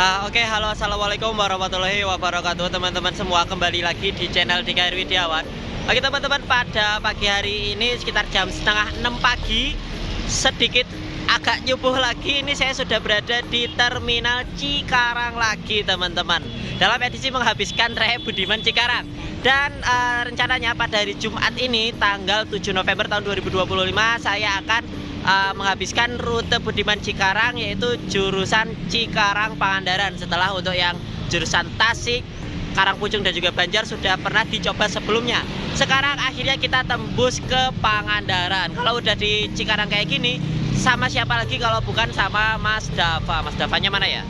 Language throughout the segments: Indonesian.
Nah, oke, halo, assalamualaikum warahmatullahi wabarakatuh, teman-teman semua. Kembali lagi di channel DKR Widiawan. Oke, teman-teman, pada pagi hari ini sekitar jam setengah 6 pagi, sedikit agak nyubuh lagi. Ini saya sudah berada di Terminal Cikarang lagi, teman-teman, dalam edisi menghabiskan Raya Budiman Cikarang. Dan rencananya pada hari Jumat ini, tanggal 7 November tahun 2025, saya akan menghabiskan rute Budiman Cikarang, yaitu jurusan Cikarang Pangandaran. Setelah untuk yang jurusan Tasik, Karangpucung dan juga Banjar sudah pernah dicoba sebelumnya. Sekarang akhirnya kita tembus ke Pangandaran. Kalau udah di Cikarang kayak gini, sama siapa lagi kalau bukan sama Mas Dava. Mas Davanya mana ya?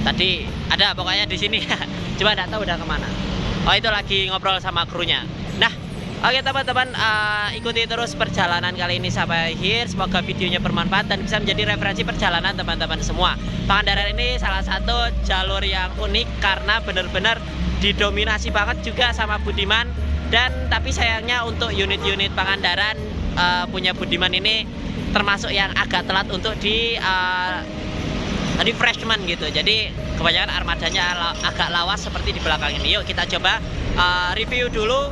Tadi ada pokoknya di sini. Coba nggak tahu udah kemana. Oh, itu lagi ngobrol sama krunya. Nah, oke, teman-teman, ikuti terus perjalanan kali ini sampai akhir. Semoga videonya bermanfaat dan bisa menjadi referensi perjalanan teman-teman semua. Pangandaran ini salah satu jalur yang unik karena benar-benar didominasi banget juga sama Budiman. Dan tapi sayangnya untuk unit-unit Pangandaran punya Budiman ini termasuk yang agak telat untuk di refreshment gitu. Jadi kebanyakan armadanya agak lawas seperti di belakang ini. Yuk kita coba review dulu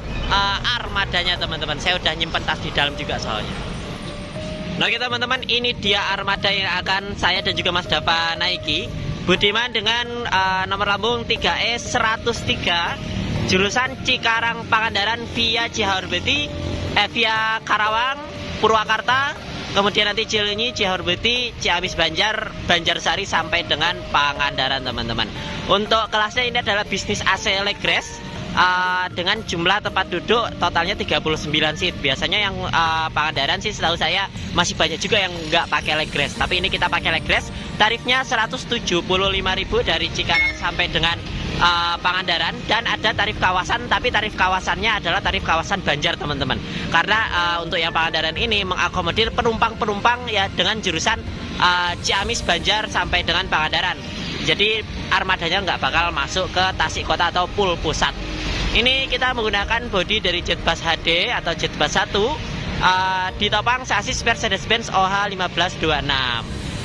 armadanya, teman-teman. Saya udah nyimpen tas di dalam juga soalnya. Nah, oke, teman-teman, ini dia armada yang akan saya dan juga Mas Dava naiki. Budiman dengan nomor lambung 3E103, jurusan Cikarang Pangandaran via Cihaurbetti, via Karawang, Purwakarta, kemudian nanti Cileunyi, Cihaurbetti, Ciamis, Banjar, Banjarsari sampai dengan Pangandaran, teman-teman. Untuk kelasnya ini adalah bisnis AC Legres dengan jumlah tempat duduk totalnya 39 seat. Biasanya yang Pangandaran sih setahu saya masih banyak juga yang nggak pakai Legres, tapi ini kita pakai Legres. Tarifnya 175.000 dari Cikarang sampai dengan Pangandaran, dan ada tarif kawasan, tapi tarif kawasannya adalah tarif kawasan Banjar, teman-teman. Karena untuk yang Pangandaran ini mengakomodir penumpang-penumpang ya dengan jurusan Ciamis, Banjar sampai dengan Pangandaran. Jadi armadanya nggak bakal masuk ke Tasik Kota atau Pul Pusat. Ini kita menggunakan bodi dari Jetbus HD atau Jetbus 1, ditopang sasis Mercedes-Benz OH1526.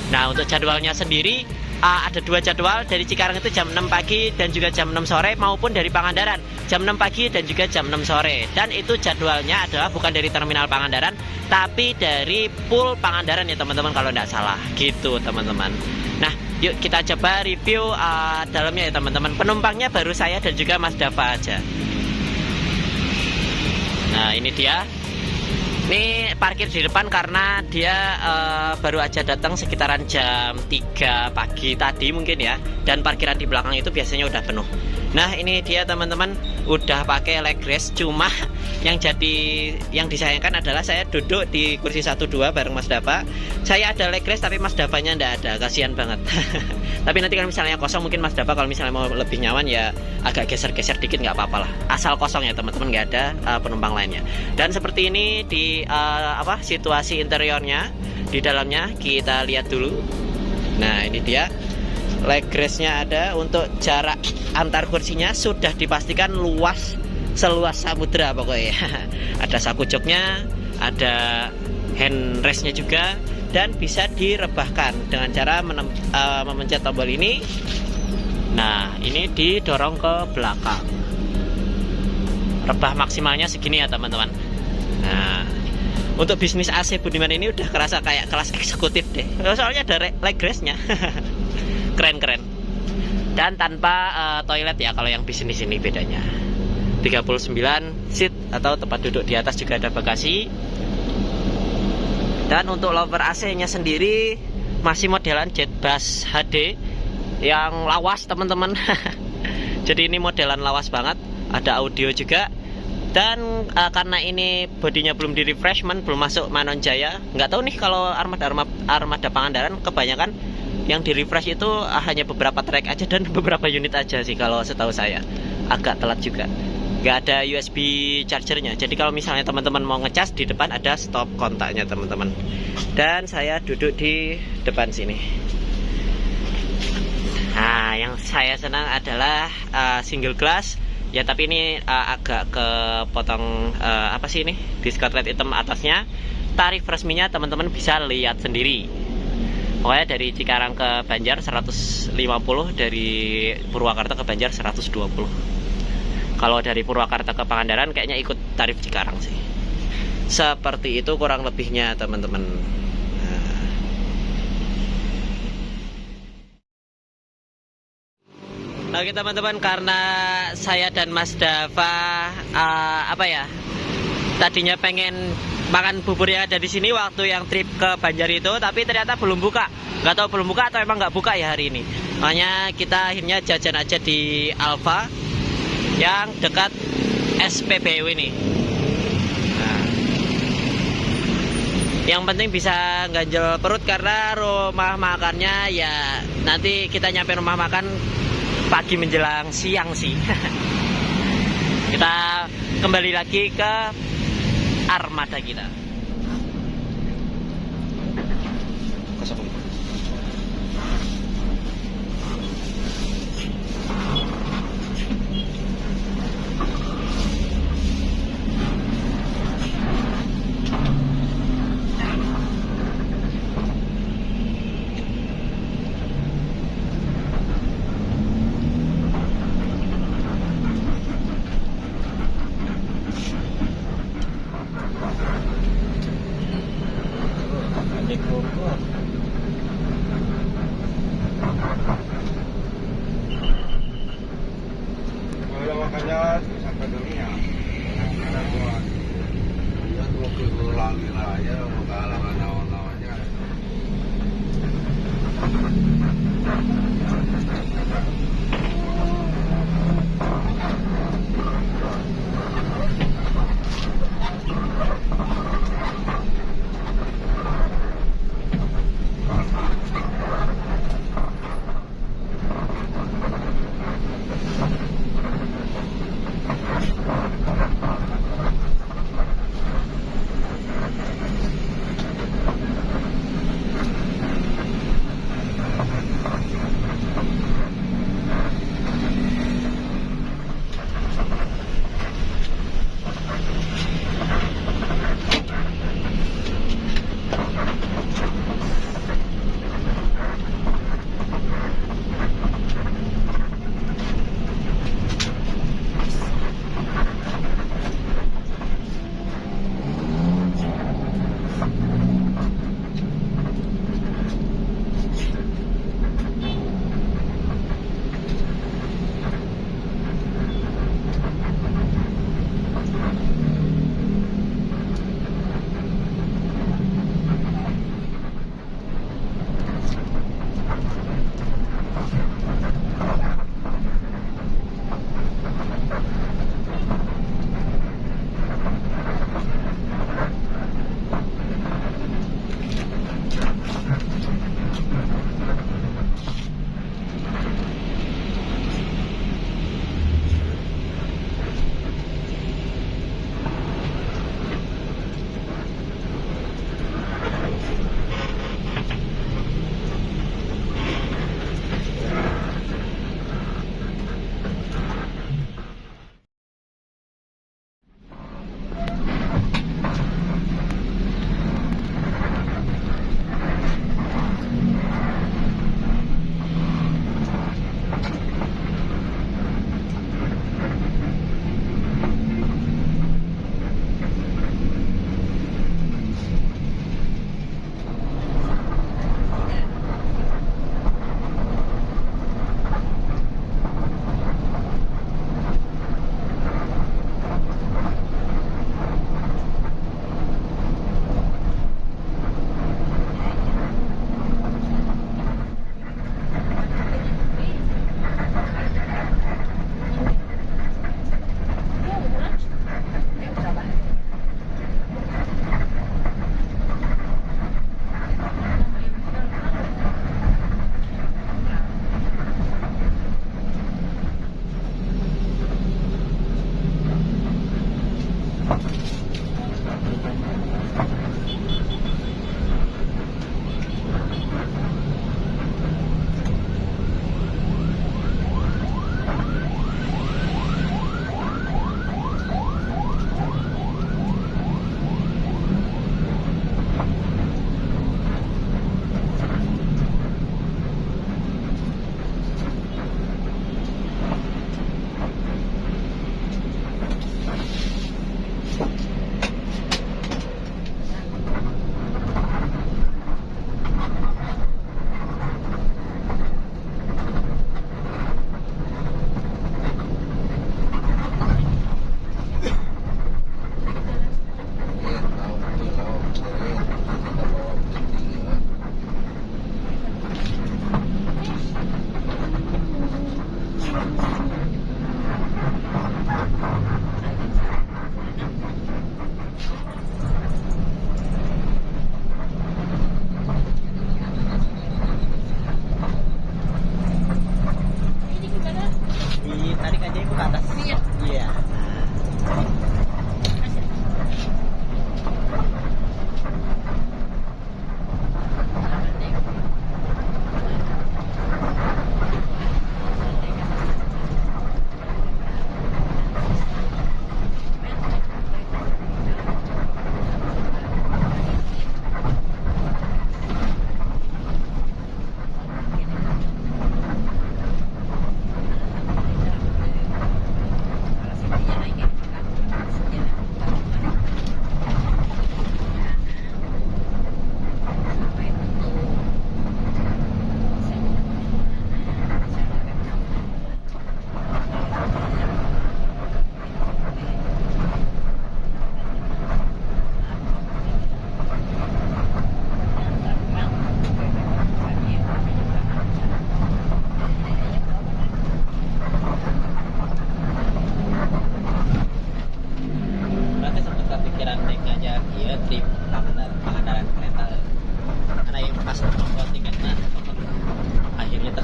Nah, untuk jadwalnya sendiri ada dua jadwal. Dari Cikarang itu jam 6 pagi dan juga jam 6 sore, maupun dari Pangandaran jam 6 pagi dan juga jam 6 sore. Dan itu jadwalnya adalah bukan dari terminal Pangandaran, tapi dari Pul Pangandaran ya, teman-teman, kalau tidak salah gitu, teman-teman. Nah, yuk kita coba review dalamnya ya, teman-teman. Penumpangnya baru saya dan juga Mas Dava aja. Nah, ini dia. Ini parkir di depan karena dia baru aja datang sekitaran jam 3 pagi tadi mungkin ya. Dan parkiran di belakang itu biasanya udah penuh. Nah, ini dia, teman-teman, udah pakai Legres. Cuma yang disayangkan adalah saya duduk di kursi 1-2 bareng Mas Dava. Saya ada Legres tapi Mas Davanya ndak ada, kasihan banget. Tapi nanti kalau misalnya kosong, mungkin Mas Dava kalau misalnya mau lebih nyaman ya agak geser-geser dikit, nggak apa-apa lah. Asal kosong ya, teman-teman, nggak ada penumpang lainnya. Dan seperti ini di situasi interiornya. Di dalamnya kita lihat dulu. Nah, ini dia. Legresnya ada. Untuk jarak antar kursinya sudah dipastikan luas, seluas samudra pokoknya. Ada saku joknya, ada handrestnya juga, dan bisa direbahkan dengan cara memencet tombol ini. Nah, ini didorong ke belakang. Rebah maksimalnya segini ya, teman-teman. Nah, untuk bisnis AC Budiman ini udah kerasa kayak kelas eksekutif deh. Soalnya ada Legresnya. Keren-keren. Dan tanpa toilet ya, kalau yang bisnis ini bedanya. 39 seat atau tempat duduk, di atas juga ada bagasi. Dan untuk lower AC-nya sendiri masih modelan Jetbus HD yang lawas, teman-teman. Jadi ini modelan lawas banget. Ada audio juga. Dan karena ini bodinya belum di refreshment, belum masuk Manon Jaya, nggak tahu nih kalau armada Pangandaran kebanyakan yang di refresh itu hanya beberapa track aja dan beberapa unit aja sih kalau setahu saya. Agak telat juga, nggak ada USB chargernya. Jadi kalau misalnya teman-teman mau ngecas, di depan ada stop kontaknya, teman-teman. Dan saya duduk di depan sini. Nah, yang saya senang adalah single glass ya, tapi ini agak kepotong apa sih ini, discount red hitam atasnya. Tarif resminya teman-teman bisa lihat sendiri. Pokoknya dari Cikarang ke Banjar 150, dari Purwakarta ke Banjar 120. Kalau dari Purwakarta ke Pangandaran kayaknya ikut tarif Cikarang sih. Seperti itu kurang lebihnya teman-teman. Oke teman-teman, karena saya dan Mas Dava tadinya pengen makan bubur yang ada di sini waktu yang trip ke Banjar itu, tapi ternyata belum buka. Nggak tahu belum buka atau emang nggak buka ya hari ini. Makanya kita akhirnya jajan aja di Alfa yang dekat SPBU ini. Nah, yang penting bisa ganjel perut, karena rumah makannya ya nanti kita nyampe rumah makan pagi menjelang siang sih. Kita kembali lagi ke armada kita.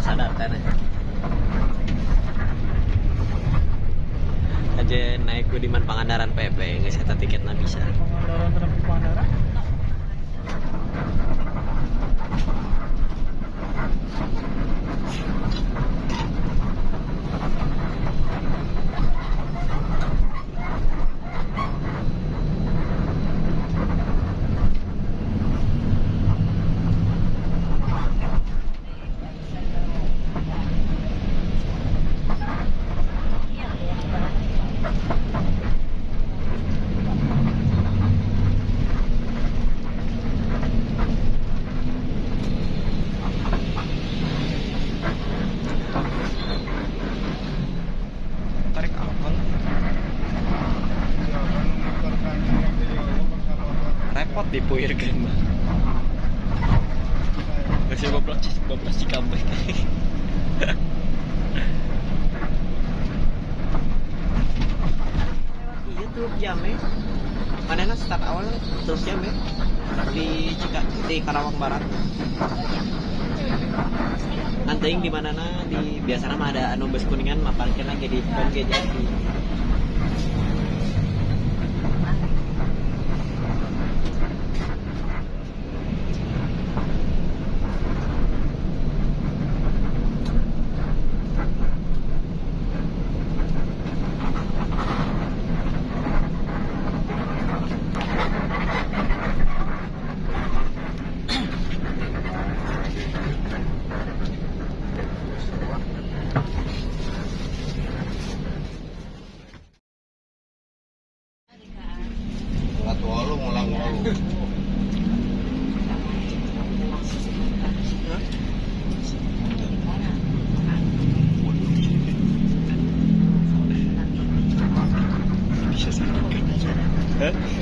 sadarkan aja naik Budiman Pangandaran PP nggak saya tiketnya bisa Pangandaran. repot dipuirkan masih 12 Cikampek. Iya tuh jam mana start awal terus jam di Karawang Barat. Nanti di mana di biasanya mah ada anu bus kuningan mah parkir lagi di Jadi.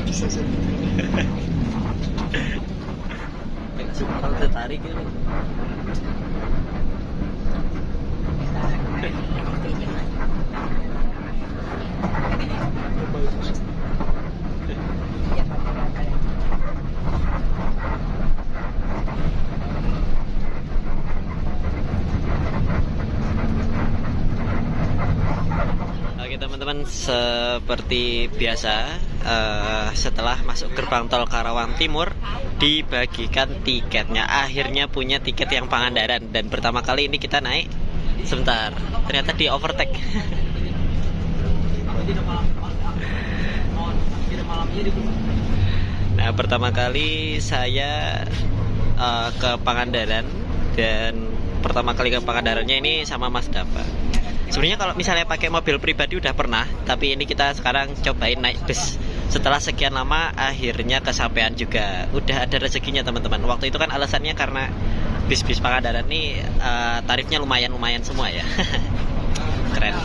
Bisa suka tertarik ini. Oke teman-teman, seperti biasa setelah masuk gerbang tol Karawang Timur dibagikan tiketnya. Akhirnya punya tiket yang Pangandaran dan pertama kali ini kita naik. Sebentar, ternyata di overtake. Nah pertama kali saya ke Pangandaran dan pertama kali ke Pangandarannya ini sama Mas Dava. Sebenarnya kalau misalnya pakai mobil pribadi udah pernah, tapi ini kita sekarang cobain naik bus. Setelah sekian lama akhirnya kesampaian juga. Udah ada rezekinya teman-teman. Waktu itu kan alasannya karena bis-bis Pangandaran ini tarifnya lumayan semua ya. Keren.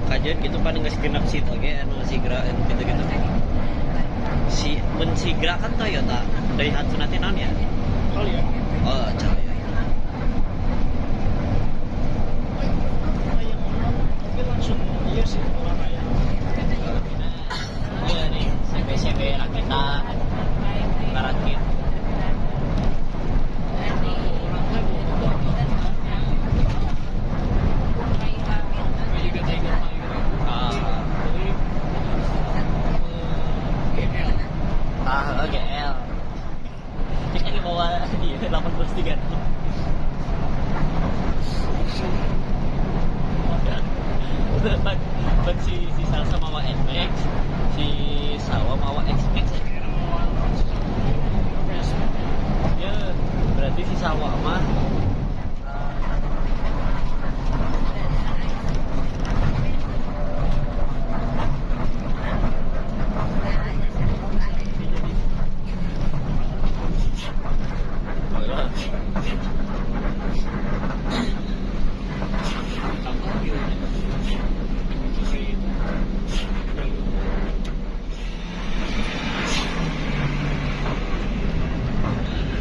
Kajian gitu kan nggak segenap sih oke anu sigra gitu si mensigra kan Toyota dari Hatsunate non ya kali ya oh cari langsung iya sih iya nih CB Rakita Barakit. GL cek lagi bawa di 83 ban si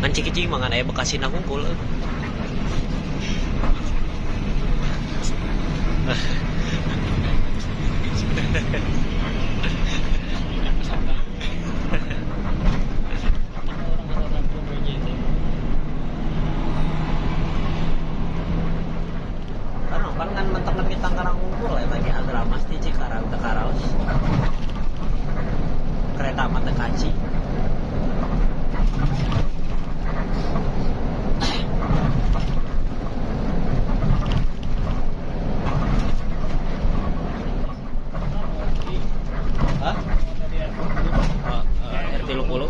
Mancing-cicing mangan aya bekasina hungkul. Kan mentok kita karang hungkul ya bagi Adramas di Cikarang Tekaraos. Kereta mata kaci. RT30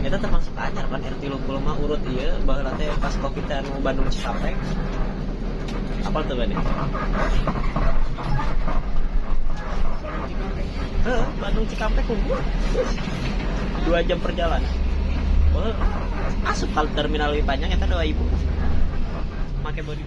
kita termasuk anyar kan RT30 mah urut iya baheula teh pas Covid teh anu Bandung Cikampek. Apa tuh Bani? Bandung Cikampek unggul 2 jam perjalanan. Asup kalau terminal lebih panjang kita 2.000 pakai body.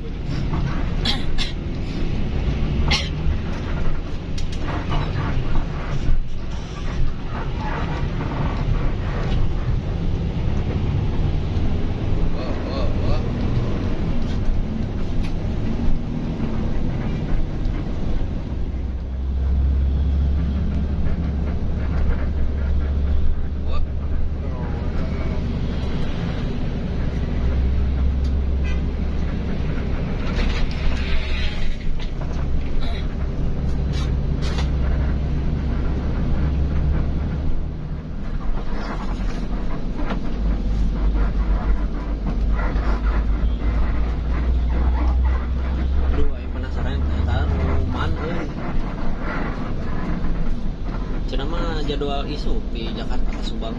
Jadwal isu di Jakarta ke Subang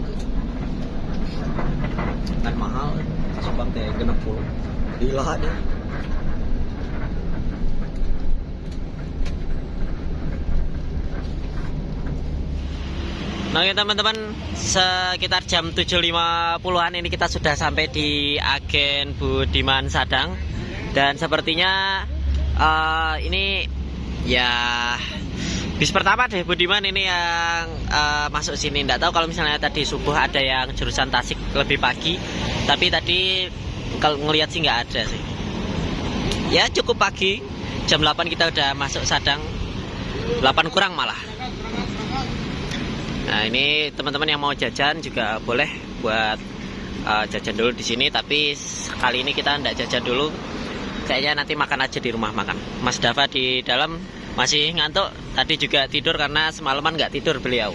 kan mahal ke Subang teh 60 gila deh. Nah ya teman-teman, sekitar jam 7.50-an ini kita sudah sampai di Agen Budiman Sadang. Dan sepertinya ini ya bis pertama deh Budiman ini yang masuk sini. Nggak tahu kalau misalnya tadi subuh ada yang jurusan Tasik lebih pagi, tapi tadi kalau ngelihat sih nggak ada sih. Ya cukup pagi, jam 8 kita udah masuk Sadang, 8 kurang malah. Nah ini teman-teman yang mau jajan juga boleh buat jajan dulu di sini, tapi kali ini kita nggak jajan dulu. Kayaknya nanti makan aja di rumah makan. Mas Dava di dalam masih ngantuk, tadi juga tidur karena semalaman nggak tidur beliau.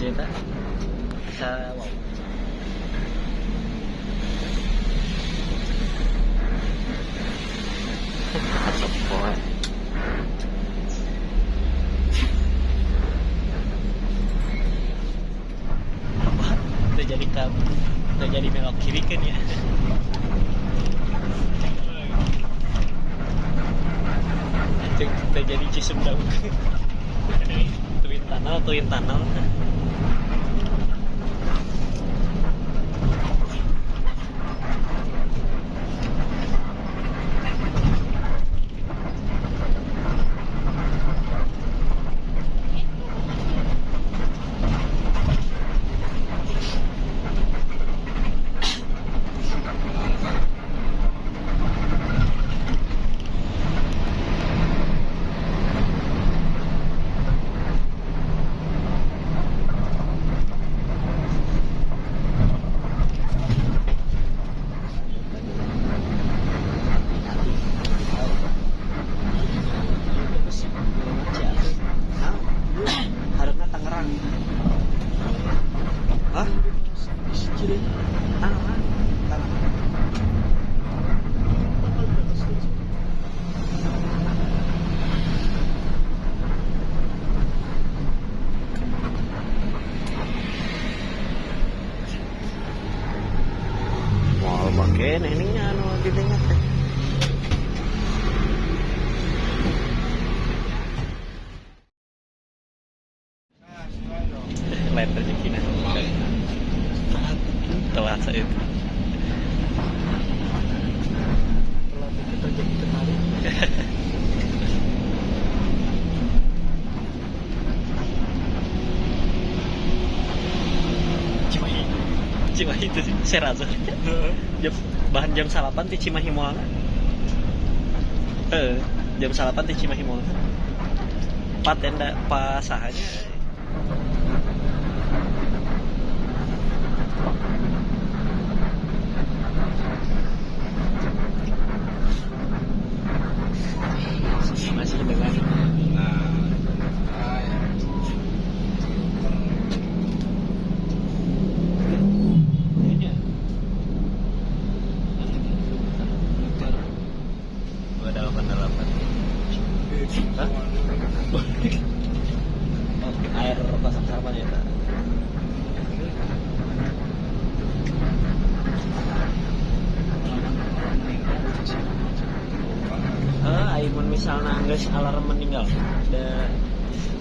cerita bisa wow. Support. Udah jadi kamu, udah jadi belok kiri kan ya. Udah jadi Cisumdawu. Twin tunnel. Oke, nah ini anu didengar teh. Lain rezeki nah. Telat saya itu. Telat kita jadi kemarin. Cimahi itu sih, Seraza. Bahan jam salapan di Cimahi Mall. Jam salapan di Cimahi Mall. Pat tenda pasahanya. Masih dengan air pasang sarpan ya Pak. Aimun misalnya geus alarm meninggal,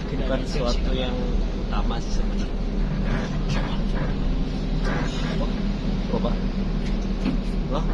bukan sesuatu yang utama sih sebenarnya. Coba. Loh?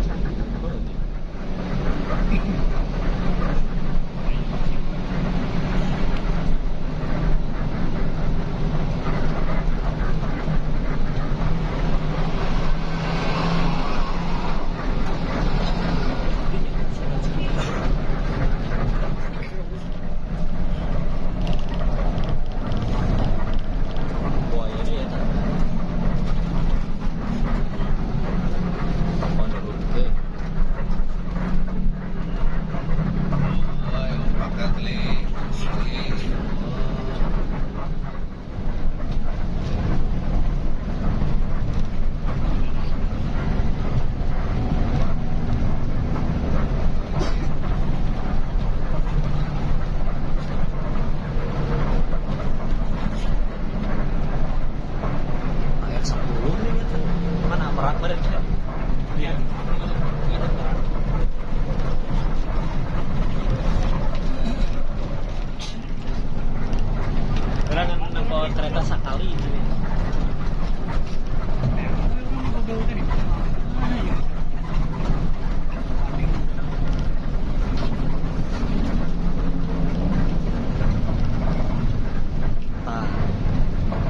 Kereta sakali ini.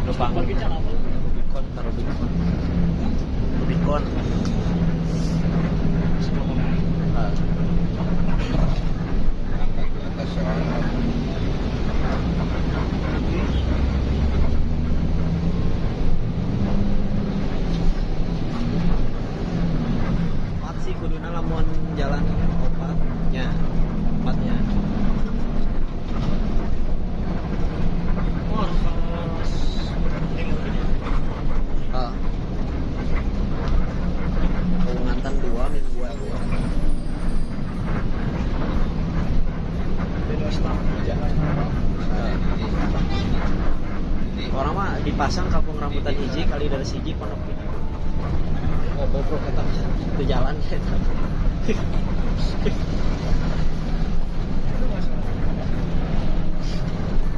Lupa Rubicon. Kuduna lamun jalan opatnya empatnya Orang mah dipasang kampung rambutan hiji kali dari siji pondok ini. Nggak bobrok kita. Itu jalan ya.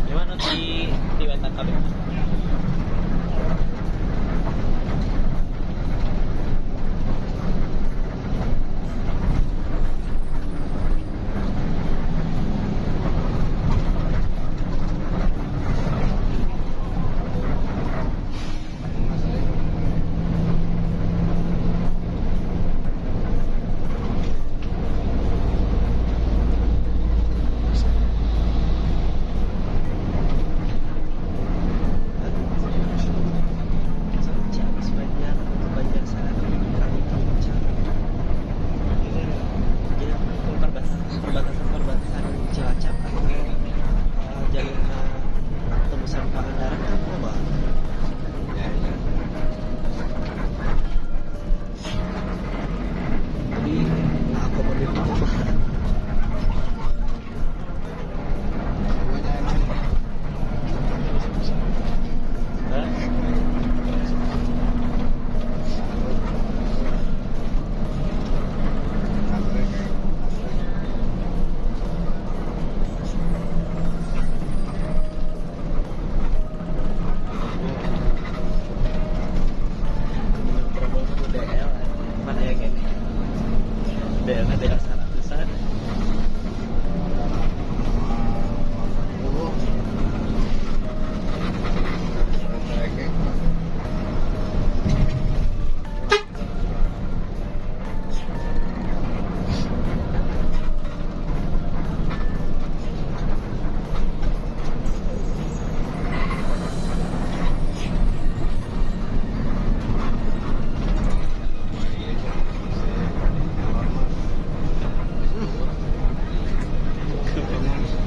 Gimana di wetan kabeh? Perbatasan Cilacap jalur tembusan Pangandaran kan coba. Jadi akomodir apa? Mana ya kayak DL-nya DL 100-an.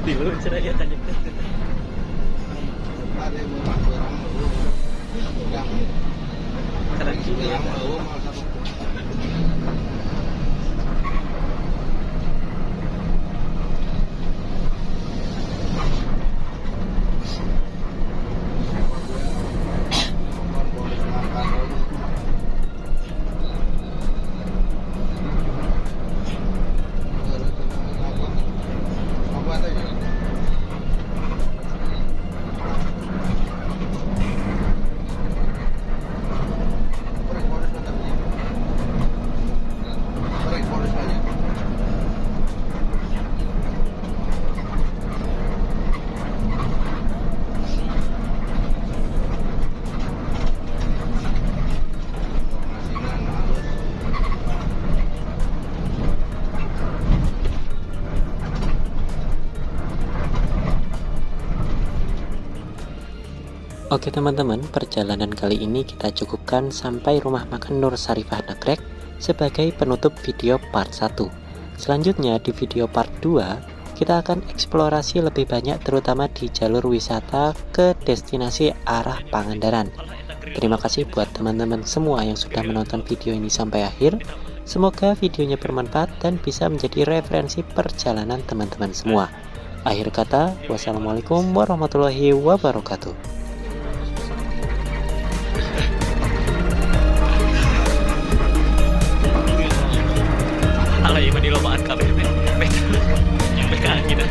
Dulu cerai ya tadi. Keren juga. Oke teman-teman, perjalanan kali ini kita cukupkan sampai rumah makan Nur Sarifah Nagrek sebagai penutup video part 1. Selanjutnya di video part 2 kita akan eksplorasi lebih banyak terutama di jalur wisata ke destinasi arah Pangandaran. Terima kasih buat teman-teman semua yang sudah menonton video ini sampai akhir. Semoga videonya bermanfaat dan bisa menjadi referensi perjalanan teman-teman semua. Akhir kata, wassalamualaikum warahmatullahi wabarakatuh. Kalau ibu di lombaan kami, mereka kita.